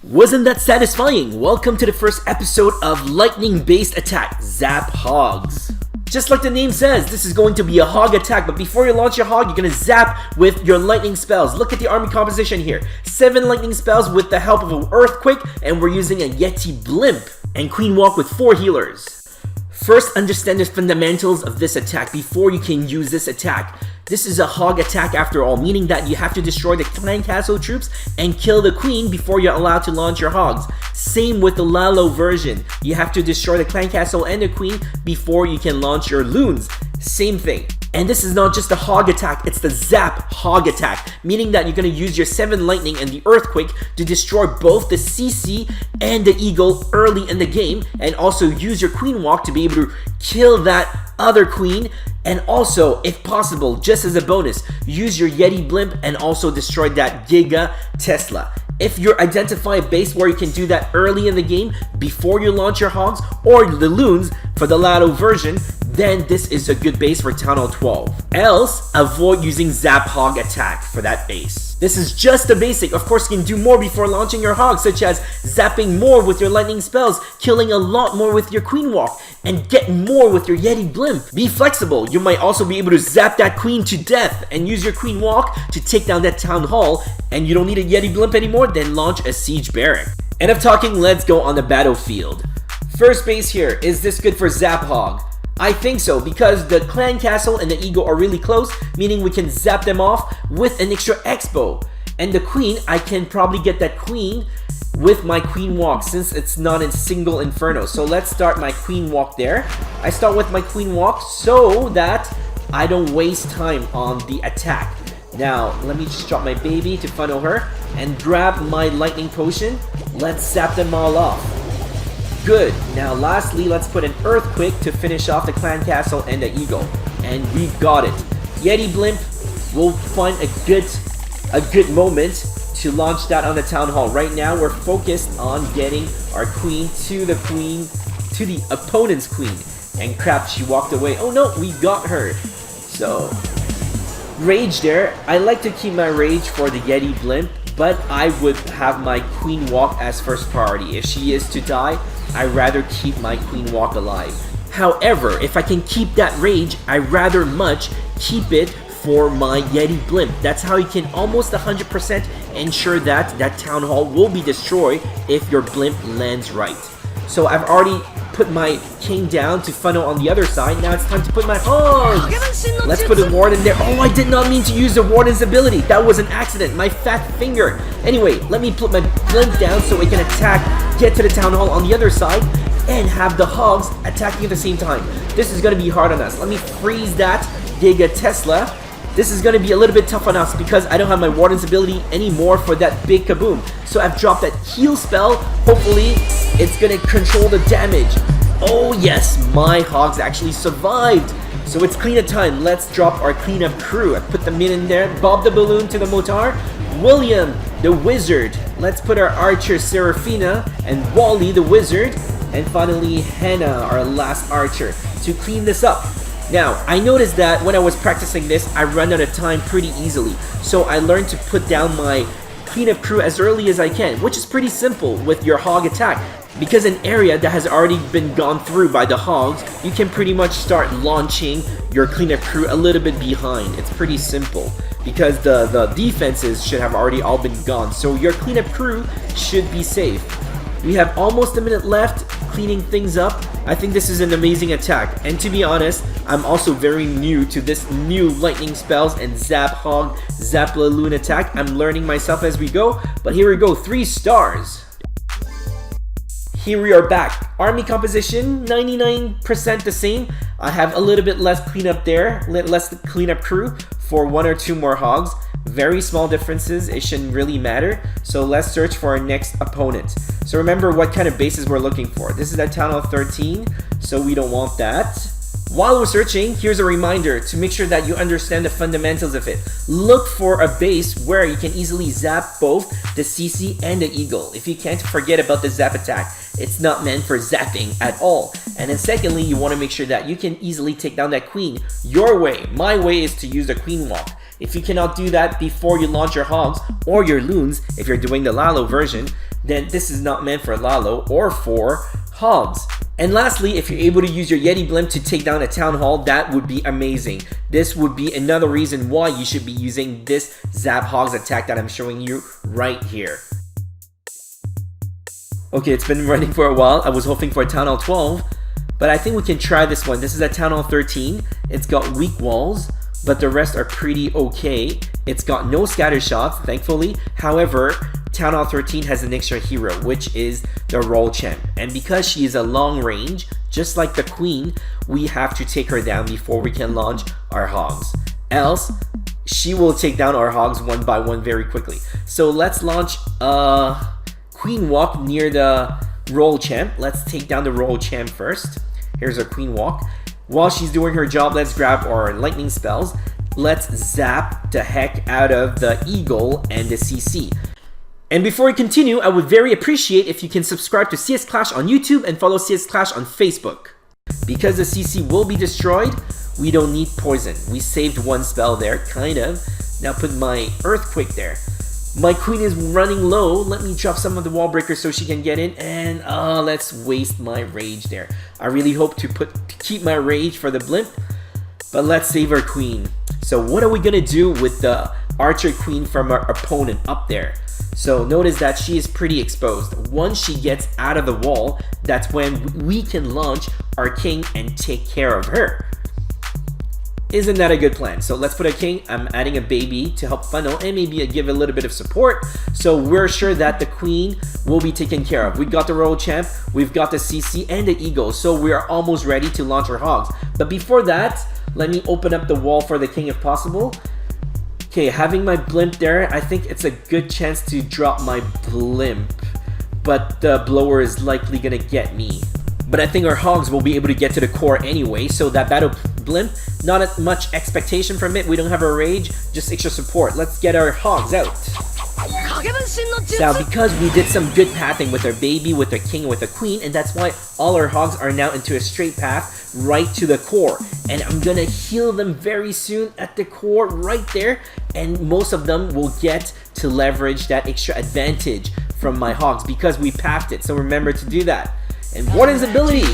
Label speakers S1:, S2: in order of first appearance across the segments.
S1: Wasn't that satisfying? Welcome to the first episode of lightning-based attack, Zap Hogs. Just like the name says, this is going to be a hog attack, but before you launch your hog, you're gonna zap with your lightning spells. Look at the army composition here. 7 lightning spells with the help of an earthquake, and we're using a Yeti Blimp and Queen Walk with 4 healers. First, understand the fundamentals of this attack before you can use this attack. This is a hog attack after all, meaning that you have to destroy the clan castle troops and kill the queen before you're allowed to launch your hogs. Same with the Lalo version. You have to destroy the clan castle and the queen before you can launch your loons. Same thing. And this is not just a hog attack, it's the Zap Hog attack, meaning that you're going to use your 7 lightning and the earthquake to destroy both the CC and the eagle early in the game, and also use your queen walk to be able to kill that other queen, and also, if possible, just as a bonus, use your Yeti Blimp and also destroy that Giga Tesla. If you identify a base where you can do that early in the game before you launch your hogs or the loons for the Lado version, then this is a good base for Town Hall 12. Else, avoid using Zap Hog attack for that base. This is just a basic. Of course, you can do more before launching your hogs, such as zapping more with your lightning spells, killing a lot more with your queen walk, and getting more with your Yeti Blimp. Be flexible. You might also be able to zap that queen to death and use your queen walk to take down that town hall, and you don't need a Yeti Blimp anymore, then launch a siege barrack. Enough talking, let's go on the battlefield. First base here, is this good for Zap Hog? I think so, because the clan castle and the eagle are really close, meaning we can zap them off with an extra expo. And the queen, I can probably get that queen with my queen walk since it's not a single inferno. So let's start my queen walk there. I start with my queen walk so that I don't waste time on the attack. Now, let me just drop my baby to funnel her and grab my lightning potion. Let's zap them all off. Good. Now lastly, let's put an earthquake to finish off the clan castle and the eagle. And we got it. Yeti Blimp will find a good moment to launch that on the town hall. Right now we're focused on getting our queen to the opponent's queen. And crap, she walked away. Oh no, we got her. So rage there. I like to keep my rage for the Yeti Blimp, but I would have my queen walk as first priority. If she is to die, I'd rather keep my queen walk alive. However, if I can keep that rage, I'd rather much keep it for my Yeti Blimp. That's how you can almost 100% ensure that that town hall will be destroyed if your blimp lands right. So I've already put my king down to funnel on the other side. Now it's time to put my hogs. Let's put a warden there. Oh, I did not mean to use the warden's ability. That was an accident. My fat finger. Anyway, let me put my blimp down so it can attack, get to the town hall on the other side, and have the hogs attacking at the same time. This is going to be hard on us. Let me freeze that Giga Tesla. This is going to be a little bit tough on us because I don't have my warden's ability anymore for that big kaboom. So I've dropped that heal spell. Hopefully, it's going to control the damage. Oh yes, my hogs actually survived. So it's cleanup time. Let's drop our cleanup crew. I put them in there. Bob the Balloon to the Motar. William the Wizard. Let's put our archer Serafina and Wally the Wizard. And finally, Hannah, our last archer, to clean this up. Now, I noticed that when I was practicing this, I ran out of time pretty easily. So I learned to put down my cleanup crew as early as I can, which is pretty simple with your hog attack. Because an area that has already been gone through by the hogs, you can pretty much start launching your cleanup crew a little bit behind. It's pretty simple because the defenses should have already all been gone. So your cleanup crew should be safe. We have almost a minute left cleaning things up. I think this is an amazing attack. And to be honest, I'm also very new to this new lightning spells and Zap Hog, Zap Laloon attack. I'm learning myself as we go. But here we go, 3 stars. Here we are back. Army composition, 99% the same. I have a little bit less cleanup there, less cleanup crew for 1 or 2 more hogs. Very small differences, it shouldn't really matter. So let's search for our next opponent. So remember what kind of bases we're looking for. This is at Town Hall 13, so we don't want that. While we're searching, here's a reminder to make sure that you understand the fundamentals of it. Look for a base where you can easily zap both the CC and the eagle. If you can't, forget about the zap attack. It's not meant for zapping at all. And then secondly, you want to make sure that you can easily take down that queen your way. My way is to use the queen walk. If you cannot do that before you launch your hogs or your loons, if you're doing the Lalo version, then this is not meant for Lalo or for hogs. And lastly, if you're able to use your Yeti Blimp to take down a town hall, that would be amazing. This would be another reason why you should be using this Zap Hogs attack that I'm showing you right here. Okay, it's been running for a while. I was hoping for a Town Hall 12, but I think we can try this one. This is a Town Hall 13. It's got weak walls, but the rest are pretty okay. It's got no scatter shots, thankfully. However, Town Hall 13 has an extra hero, which is the Roll Champ. And because she is a long range, just like the Queen, we have to take her down before we can launch our hogs. Else, she will take down our hogs one by one very quickly. So let's launch Queen Walk near the Roll Champ. Let's take down the Roll Champ first. Here's our Queen Walk. While she's doing her job, let's grab our lightning spells. Let's zap the heck out of the Eagle and the CC. And before we continue, I would very appreciate if you can subscribe to CS Clash on YouTube and follow CS Clash on Facebook. Because the CC will be destroyed, we don't need poison. We saved one spell there, kind of. Now put my Earthquake there. My Queen is running low. Let me drop some of the wall breakers so she can get in. And let's waste my Rage there. I really hope to keep my Rage for the Blimp, but let's save our Queen. So what are we gonna do with the Archer Queen from our opponent up there? So notice that she is pretty exposed. Once she gets out of the wall, that's when we can launch our King and take care of her. Isn't that a good plan? So let's put a King. I'm adding a baby to help funnel and maybe give a little bit of support. So we're sure that the Queen will be taken care of. We got the Royal Champ, we've got the CC and the Eagle. So we are almost ready to launch our hogs. But before that, let me open up the wall for the King if possible. Okay, having my Blimp there, I think it's a good chance to drop my Blimp. But the blower is likely gonna get me. But I think our hogs will be able to get to the core anyway, so that battle Blimp, not much expectation from it. We don't have a rage, just extra support. Let's get our hogs out. Now, because we did some good pathing with our baby, with our King, with the Queen, and that's why all our hogs are now into a straight path right to the core. And I'm gonna heal them very soon at the core right there, and most of them will get to leverage that extra advantage from my hogs because we pathed it. So remember to do that. And Warden's ability.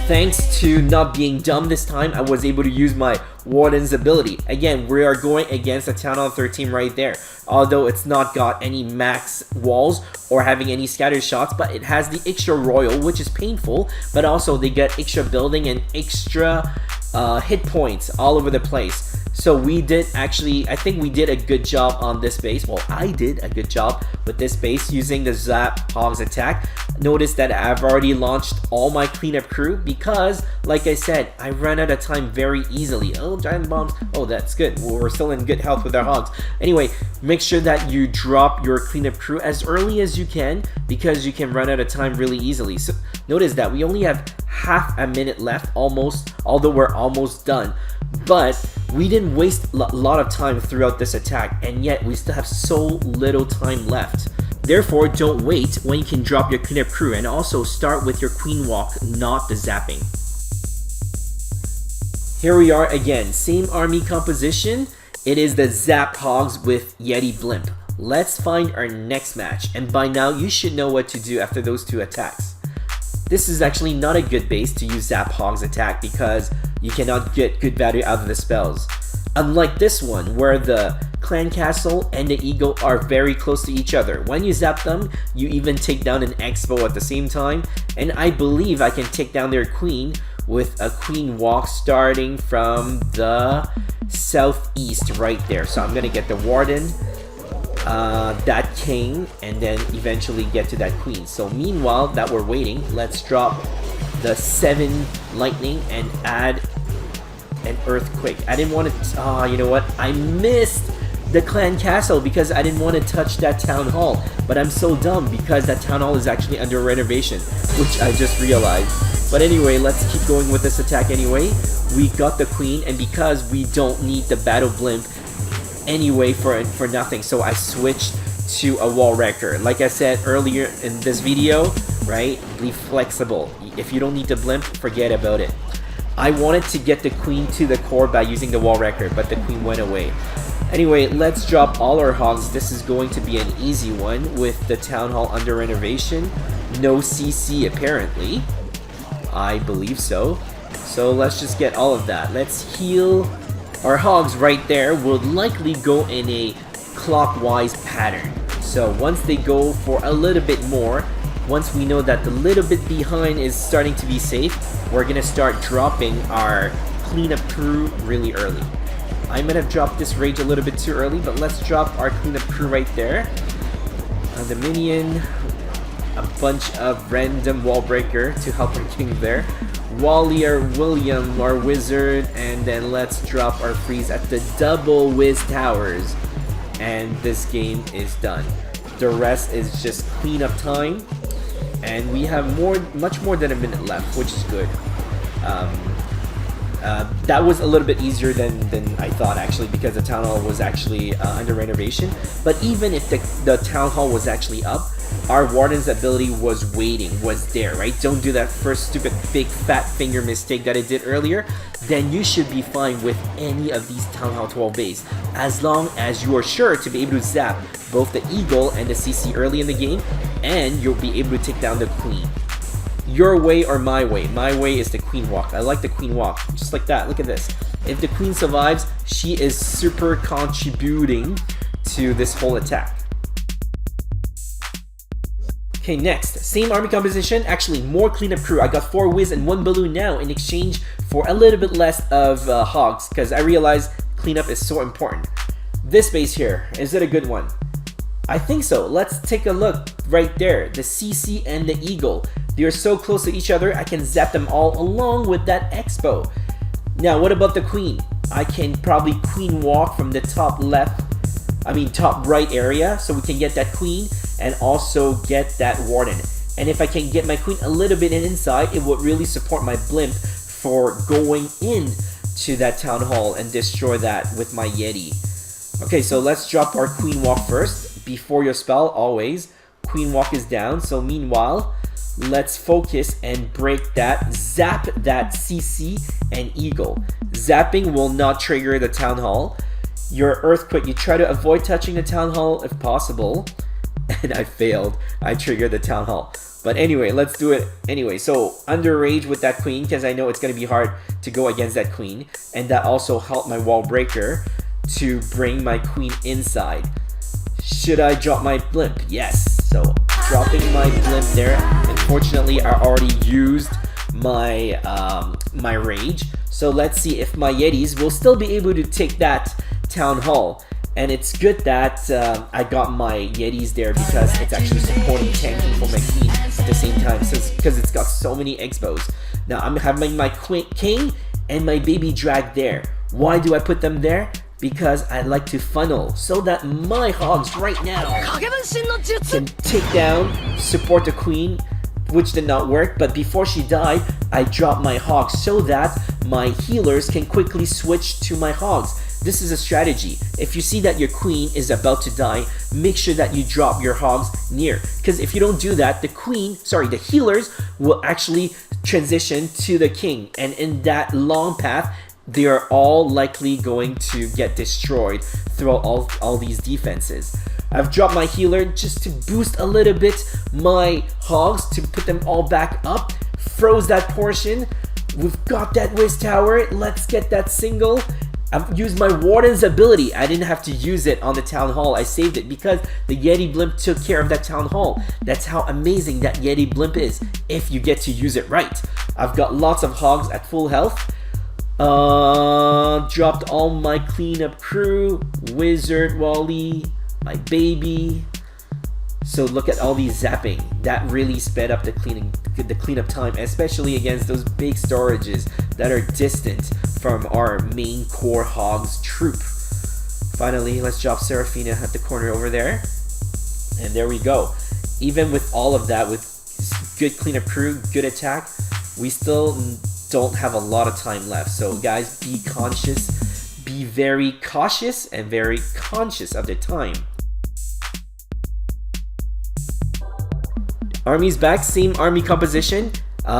S1: Thanks to not being dumb this time, I was able to use my Warden's ability. Again, we are going against a Town Hall 13 right there. Although it's not got any max walls or having any scatter shots, but it has the extra royal, which is painful, but also they get extra building and extra hit points all over the place. So we did actually, I think we did a good job on this base. Well, I did a good job with this base using the Zap Hogs attack. Notice that I've already launched all my cleanup crew because, like I said, I ran out of time very easily. Oh, giant bombs. Oh, that's good. Well, we're still in good health with our hogs. Anyway, make sure that you drop your cleanup crew as early as you can because you can run out of time really easily. So notice that we only have half a minute left almost, although we're almost done. But we didn't waste a lot of time throughout this attack, and yet we still have so little time left. Therefore, don't wait when you can drop your cleanup crew, and also start with your Queen Walk, not the zapping. Here we are again, same army composition. It is the Zap Hogs with Yeti Blimp. Let's find our next match, and by now you should know what to do after those two attacks. This is actually not a good base to use Zap Hogs attack because you cannot get good value out of the spells. Unlike this one, where the Clan Castle and the Eagle are very close to each other. When you zap them, you even take down an Expo at the same time, and I believe I can take down their Queen with a Queen Walk starting from the southeast right there. So I'm gonna get the Warden, that King, and then eventually get to that Queen. So meanwhile that we're waiting, let's drop the 7 lightning and add an earthquake. I didn't want to, you know what? I missed the Clan Castle because I didn't want to touch that Town Hall. But I'm so dumb because that Town Hall is actually under renovation, which I just realized. But anyway, let's keep going with this attack anyway. We got the Queen, and because we don't need the Battle Blimp anyway for nothing, so I switched to a wall wrecker. Like I said earlier in this video, right? Be flexible. If you don't need the Blimp, forget about it. I wanted to get the queen to the core by using the wall wrecker, but the queen went away. Anyway, let's drop all our hogs. This is going to be an easy one with the town hall under renovation. No CC apparently. I believe so. So let's just get all of that. Let's heal. Our hogs right there will likely go in a clockwise pattern. So once they go for a little bit more, once we know that the little bit behind is starting to be safe, we're gonna start dropping our cleanup crew really early. I might have dropped this rage a little bit too early, but let's drop our cleanup crew right there. The minion, a bunch of random wall breaker to help our king there. Wally or William, our wizard, and then let's drop our freeze at the double whiz towers. And this game is done. The rest is just cleanup time. And we have much more than a minute left, which is good. That was a little bit easier than I thought, actually, because the town hall was actually under renovation. But even if the town hall was actually up, our warden's ability was there, right? Don't do that first stupid big fat finger mistake that I did earlier. Then you should be fine with any of these town hall 12 bays, as long as you are sure to be able to zap both the eagle and the CC early in the game, and you'll be able to take down the queen. Your way or my way? My way is the queen walk. I like the queen walk, just like that. Look at this. If the queen survives, she is super contributing to this whole attack. Okay, next, same army composition, actually more cleanup crew. I got 4 whiz and 1 balloon now in exchange for a little bit less of hogs, because I realized cleanup is so important. This base here, is it a good one? I think so. Let's take a look right there. The CC and the eagle. They are so close to each other, I can zap them all along with that expo. Now, what about the queen? I can probably queen walk from the top right area, so we can get that queen and also get that warden. And if I can get my queen a little bit inside, it would really support my blimp for going in to that town hall and destroy that with my Yeti. Okay, so let's drop our queen walk first. Before your spell, always. Queen walk is down, so meanwhile, let's focus and break that, zap that CC and eagle. Zapping will not trigger the town hall. Your earthquake, you try to avoid touching the town hall if possible. And I failed. I triggered the town hall. But anyway, let's do it anyway. So under rage with that queen, because I know it's going to be hard to go against that queen. And that also helped my wall breaker to bring my queen inside. Should I drop my blimp? Yes. So dropping my blimp there. Unfortunately, I already used my my rage. So let's see if my Yetis will still be able to take that town hall. And it's good that I got my Yetis there, because it's actually supporting tanking for my queen at the same time, because it's got so many expos. Now I'm having my king and my baby drag there. Why do I put them there? Because I like to funnel so that my hogs right now can take down, support the queen, which did not work, but before she died, I dropped my hogs so that my healers can quickly switch to my hogs. This is a strategy. If you see that your queen is about to die, make sure that you drop your hogs near. Because if you don't do that, the healers will actually transition to the king. And in that long path, they are all likely going to get destroyed throughout all these defenses. I've dropped my healer just to boost a little bit my hogs, to put them all back up. Froze that portion. We've got that whiz tower. Let's get that single. I've used my warden's ability. I didn't have to use it on the town hall. I saved it because the Yeti blimp took care of that town hall. That's how amazing that Yeti blimp is, if you get to use it right. I've got lots of hogs at full health. Dropped all my cleanup crew, wizard, Wally, my baby. So look at all these zapping. That really sped up the cleanup time, especially against those big storages that are distant from our main core hogs troop. Finally, let's drop Seraphina at the corner over there. And there we go. Even with all of that, with good cleanup crew, good attack, we still don't have a lot of time left. So guys, be conscious, be very cautious and very conscious of the time. Army's back, same army composition.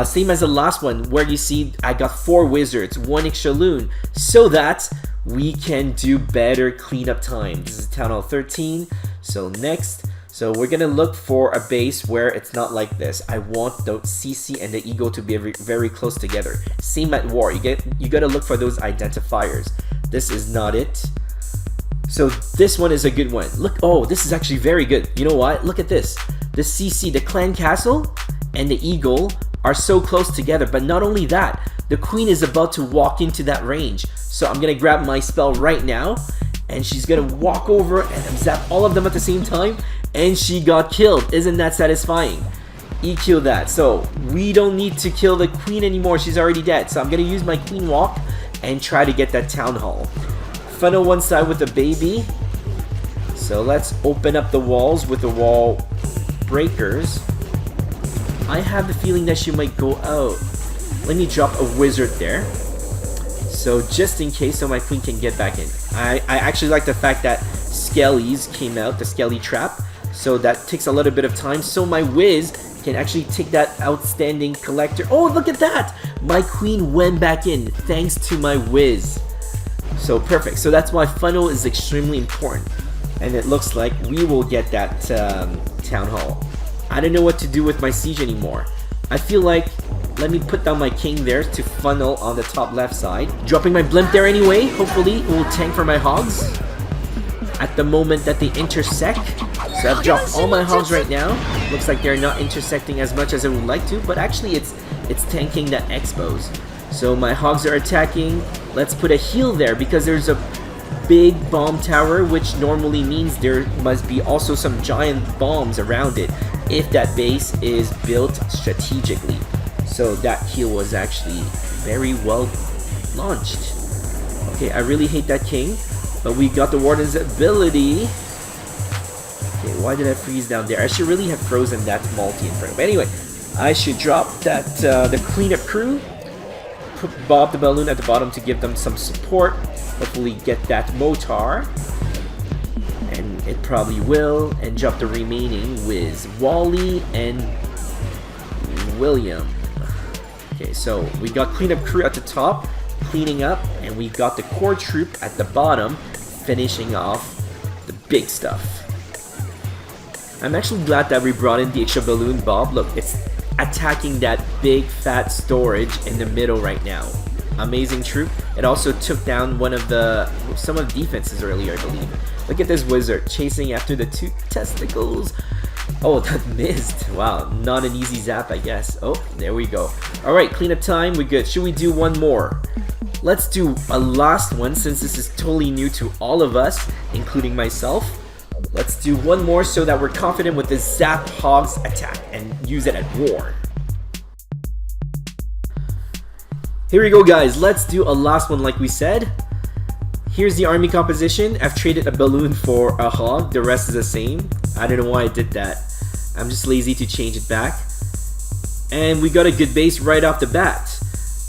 S1: Same as the last one, where you see I got 4 wizards, 1 Ixchaloon, so that we can do better cleanup time. This is Town Hall 13, so next. So we're gonna look for a base where it's not like this. I want the CC and the Ego to be very close together. Same at War, you gotta look for those identifiers. This is not it. So this one is a good one. Look, oh, this is actually very good. You know what? Look at this. The CC, the Clan Castle, and the Eagle are so close together. But not only that, the Queen is about to walk into that range. So I'm gonna grab my spell right now, and she's gonna walk over and zap all of them at the same time, and she got killed. Isn't that satisfying? EQ that. So we don't need to kill the Queen anymore. She's already dead. So I'm gonna use my Queen Walk and try to get that Town Hall. Funnel one side with the baby. So let's open up the walls with the wall breakers. I have the feeling that she might go out. Let me drop a wizard there. So just in case, so my queen can get back in. I actually like the fact that Skellies came out, the Skelly trap. So that takes a little bit of time. So my Wiz can actually take that outstanding collector. Oh, look at that! My queen went back in thanks to my Wiz. So perfect. So that's why funnel is extremely important. And it looks like we will get that Town Hall. I don't know what to do with my siege anymore. I feel like, let me put down my king there to funnel on the top left side. Dropping my blimp there anyway. Hopefully it will tank for my hogs at the moment that they intersect. So I've dropped all my hogs right now. Looks like they're not intersecting as much as I would like to, but actually it's tanking that expos. So my hogs are attacking. Let's put a heal there because there's a big bomb tower, which normally means there must be also some giant bombs around it if that base is built strategically. So that heal was actually very well launched. Okay, I really hate that king, but we got the warden's ability. Okay, why did I freeze down there? I should really have frozen that multi in front. But anyway, I should drop that the cleanup crew. Put Bob the balloon at the bottom to give them some support. Hopefully get that Motar. And it probably will. And drop the remaining with Wally and William. Okay, so we got cleanup crew at the top, cleaning up, and we've got the core troop at the bottom, finishing off the big stuff. I'm actually glad that we brought in the extra balloon Bob. Look, it's attacking that big fat storage in the middle right now. Amazing troop. It also took down some of the defenses earlier, I believe. Look at this wizard chasing after the 2 testicles. Oh, that missed. Wow, not an easy zap, I guess. Oh, there we go. Alright, cleanup time, we're good. Should we do one more? Let's do a last one since this is totally new to all of us, including myself. Let's do one more so that we're confident with this Zap Hogs attack and use it at war. Here we go, guys. Let's do a last one like we said. Here's the army composition. I've traded a balloon for a hog. The rest is the same. I don't know why I did that. I'm just lazy to change it back. And we got a good base right off the bat.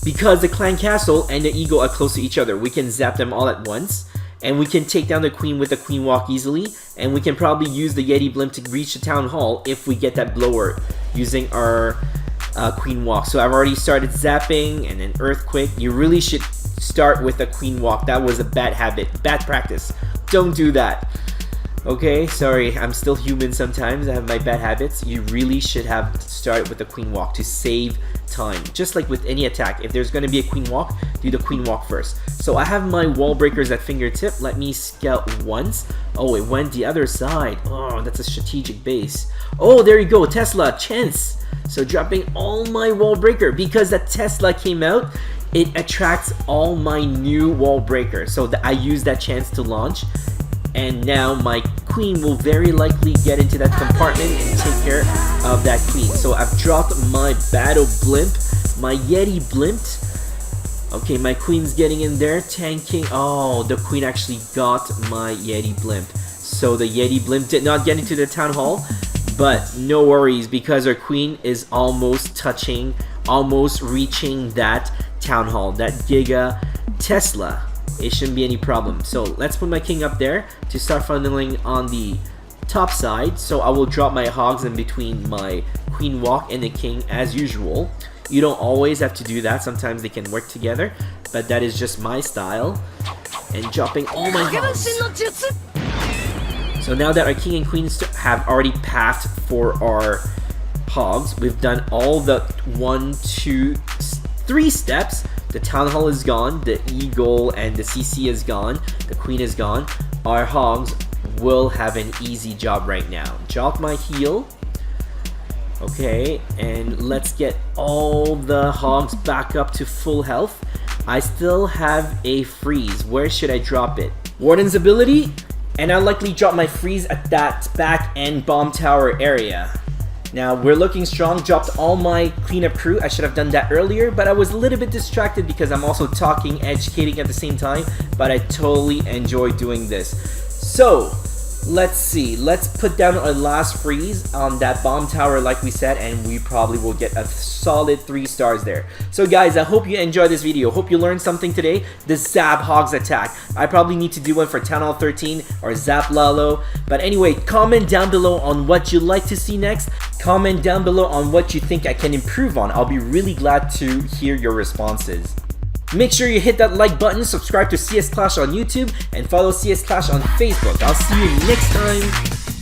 S1: Because the clan castle and the eagle are close to each other, we can zap them all at once. And we can take down the queen with the queen walk easily. And we can probably use the Yeti blimp to reach the town hall if we get that blower using our queen walk. So I've already started zapping and then earthquake. You really should start with a queen walk. That was a bad habit, bad practice. Don't do that. Okay, sorry, I'm still human sometimes. I have my bad habits. You really should have started with the queen walk to save time. Just like with any attack, if there's going to be a queen walk, do the queen walk first. So I have my wall breakers at fingertip. Let me scout once. Oh, it went the other side. Oh, that's a strategic base. Oh, there you go, Tesla, chance. So dropping all my wall breaker because that Tesla came out. It attracts all my new wall breakers. So I use that chance to launch. And now my queen will very likely get into that compartment and take care of that queen. So I've dropped my battle blimp, my Yeti blimp. Okay, my queen's getting in there, tanking. Oh, the queen actually got my Yeti blimp. So the Yeti blimp did not get into the town hall, but no worries because our queen is almost reaching that town hall, that Giga Tesla. It shouldn't be any problem. So let's put my king up there to start funneling on the top side. So I will drop my hogs in between my queen walk and the king as usual. You don't always have to do that. Sometimes they can work together, but that is just my style. And dropping all my hogs. So now that our king and queens have already passed for our hogs, we've done all the 1, 2, 3 steps. The town hall is gone, the eagle and the CC is gone, the queen is gone. Our hogs will have an easy job right now. Drop my heal. Okay, and let's get all the hogs back up to full health. I still have a freeze. Where should I drop it? Warden's ability, and I'll likely drop my freeze at that back end bomb tower area. Now we're looking strong. Dropped all my cleanup crew. I should have done that earlier, but I was a little bit distracted because I'm also talking, educating at the same time, but I totally enjoy doing this. So let's see, let's put down our last freeze on that bomb tower like we said, and we probably will get a solid 3 stars there. So guys, I hope you enjoyed this video. Hope you learned something today. The Zap Hogs attack, I probably need to do one for Town Hall 13 or Zap Lalo. But anyway, comment down below on what you'd like to see next. Comment down below on what you think I can improve on. I'll be really glad to hear your responses. Make sure you hit that like button, subscribe to CS Clash on YouTube, and follow CS Clash on Facebook. I'll see you next time.